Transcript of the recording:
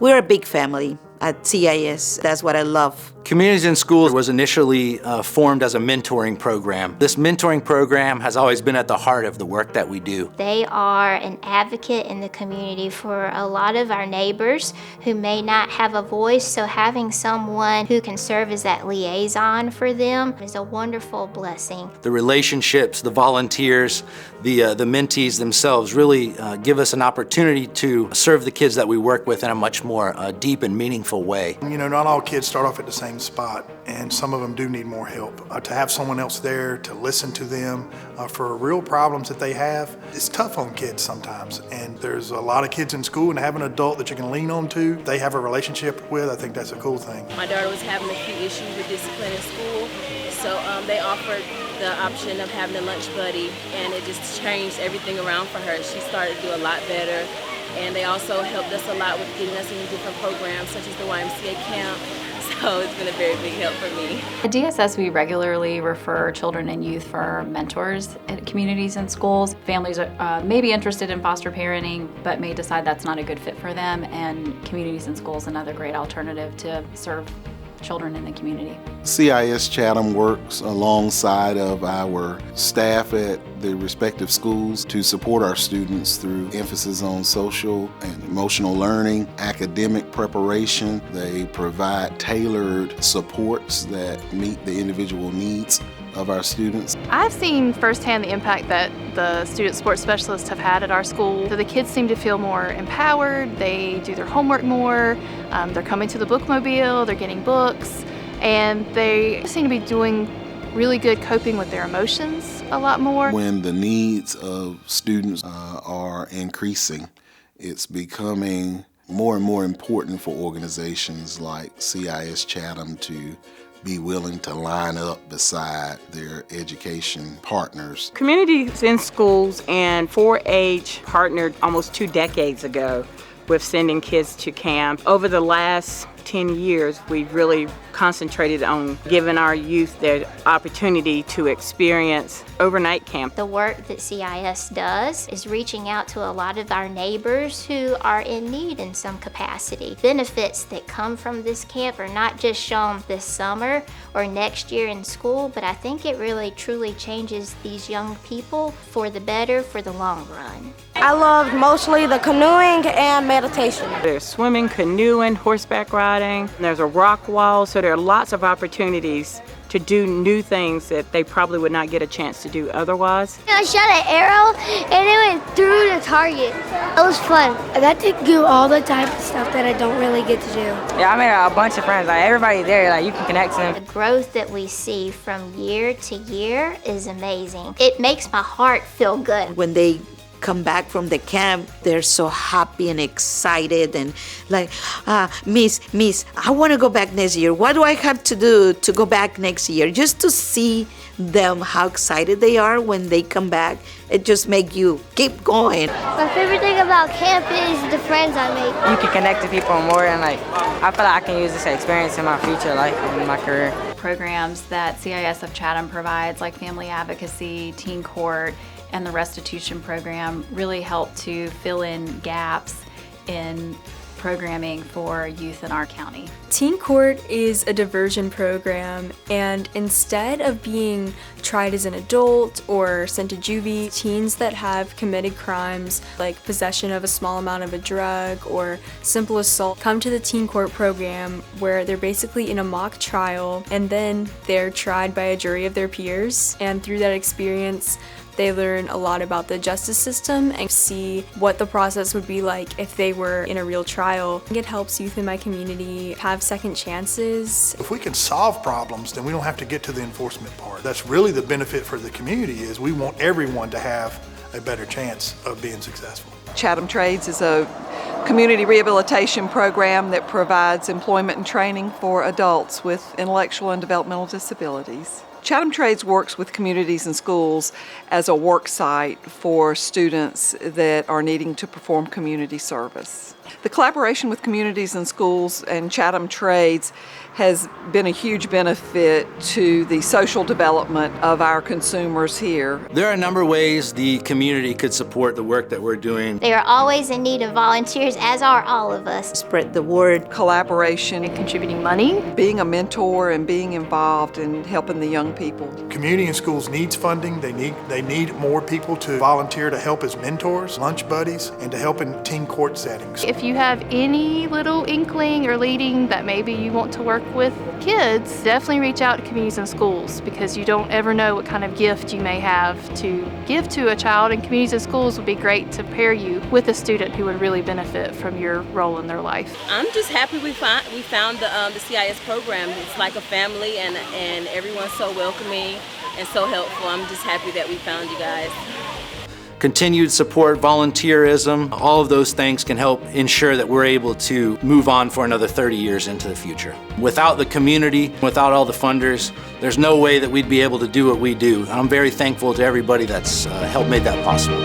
We're a big family at CIS. That's what I love. Communities in Schools was initially formed as a mentoring program. This mentoring program has always been at the heart of the work that we do. They are an advocate in the community for a lot of our neighbors who may not have a voice, so having someone who can serve as that liaison for them is a wonderful blessing. The relationships, the volunteers, the mentees themselves really give us an opportunity to serve the kids that we work with in a much more deep and meaningful way. You know, not all kids start off at the same spot, and some of them do need more help. To have someone else there to listen to them for real problems that they have, it's tough on kids sometimes. And there's a lot of kids in school, and to have an adult that you can lean on to, they have a relationship with, I think that's a cool thing. My daughter was having a few issues with discipline in school, so they offered the option of having a lunch buddy, and it just changed everything around for her. She started to do a lot better, and they also helped us a lot with getting us into different programs such as the YMCA camp. So it's been a very big help for me. At DSS, we regularly refer children and youth for mentors at communities and schools. Families may be interested in foster parenting, but may decide that's not a good fit for them, and communities and schools another great alternative to serve children in the community. CIS Chatham works alongside of our staff at the respective schools to support our students through emphasis on social and emotional learning, academic preparation. They provide tailored supports that meet the individual needs of our students. I've seen firsthand the impact that the student sports specialists have had at our school. So the kids seem to feel more empowered, they do their homework more, they're coming to the bookmobile, they're getting books, and they seem to be doing really good coping with their emotions a lot more. When the needs of students are increasing, it's becoming more and more important for organizations like CIS Chatham to be willing to line up beside their education partners. Communities in Schools and 4-H partnered almost 2 decades ago with sending kids to camp. Over the last 10 years, we've really concentrated on giving our youth the opportunity to experience overnight camp. The work that CIS does is reaching out to a lot of our neighbors who are in need in some capacity. Benefits that come from this camp are not just shown this summer or next year in school, but I think it really truly changes these young people for the better, for the long run. I loved mostly the canoeing and meditation. There's swimming, canoeing, horseback riding. There's a rock wall, so there are lots of opportunities to do new things that they probably would not get a chance to do otherwise. I shot an arrow and it went through the target. It was fun. I got to do all the type of stuff that I don't really get to do. Yeah, I made a bunch of friends. Like everybody there, like you can connect to them. The growth that we see from year to year is amazing. It makes my heart feel good. When they come back from the camp, they're so happy and excited and like, Miss, I want to go back next year. What do I have to do to go back next year? Just to see them, how excited they are when they come back, it just makes you keep going. My favorite thing about camp is the friends I make. You can connect to people more, and like I feel like I can use this experience in my future life and in my career. Programs that CIS of Chatham provides, like family advocacy, teen court, and the restitution program, really help to fill in gaps in programming for youth in our county. Teen Court is a diversion program, and instead of being tried as an adult or sent to juvie, teens that have committed crimes like possession of a small amount of a drug or simple assault come to the Teen Court program, where they're basically in a mock trial and then they're tried by a jury of their peers, and through that experience they learn a lot about the justice system and see what the process would be like if they were in a real trial. It helps youth in my community have second chances. If we can solve problems, then we don't have to get to the enforcement part. That's really the benefit for the community, is we want everyone to have a better chance of being successful. Chatham Trades is a community rehabilitation program that provides employment and training for adults with intellectual and developmental disabilities. Chatham Trades works with communities and schools as a work site for students that are needing to perform community service. The collaboration with communities and schools and Chatham Trades has been a huge benefit to the social development of our consumers here. There are a number of ways the community could support the work that we're doing. They are always in need of volunteers, as are all of us. Spread the word. Collaboration, And contributing money. being a mentor and being involved in helping the young people. Community and schools needs funding. They need more people to volunteer to help as mentors, lunch buddies, and to help in team court settings. If you have any little inkling or leading that maybe you want to work with kids, definitely reach out to communities and schools, because you don't ever know what kind of gift you may have to give to a child, and communities and schools would be great to pair you with a student who would really benefit from your role in their life. I'm just happy we found the CIS program. It's like a family, and everyone's so welcoming and so helpful. I'm just happy that we found you guys. Continued support, volunteerism, all of those things can help ensure that we're able to move on for another 30 years into the future. Without the community, without all the funders, there's no way that we'd be able to do what we do. I'm very thankful to everybody that's helped make that possible.